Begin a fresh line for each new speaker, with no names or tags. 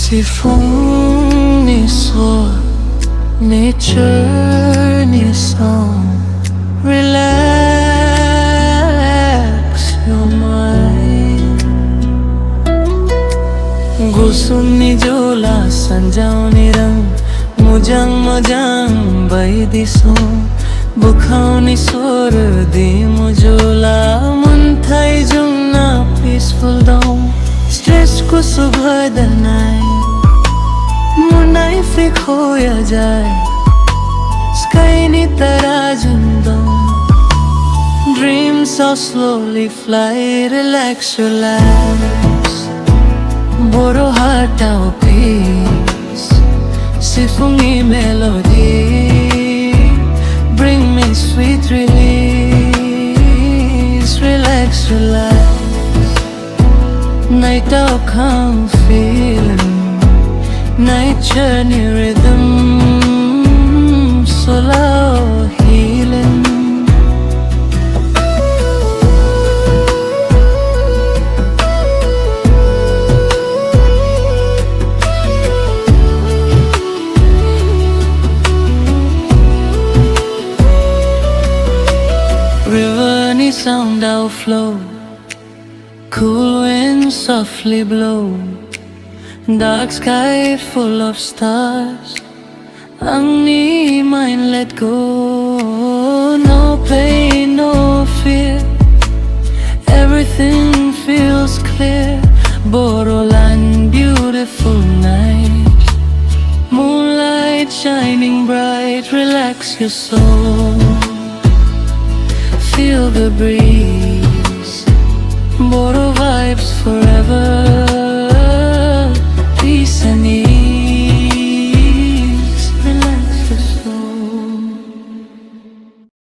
Sifung ni soul, nature ni song. Relax your mind. Gwswni jwla sanjaoni rang, Mwjang baidi song. Bwkhaoni sor dwimu jwla, Mwnthai jwngna peaceful dawn. Stress को सुबह दनाए, moonlight खोया जाए, sky ni तरह जुंदों. Dreams so slowly fly, relax your lives. Bodo hatao peace, Sifung melody, bring me sweet release. Relax your lives. Night out come feeling, night journey rhythm, so loud healing. River ni sound out flow, cool winds softly blow. Dark sky full of stars, ang ni mind let go. No pain, no fear, everything feels clear. Bodo land, beautiful night, moonlight shining bright. Relax your soul, feel the breeze. Bodo vibes forever, peace and ease.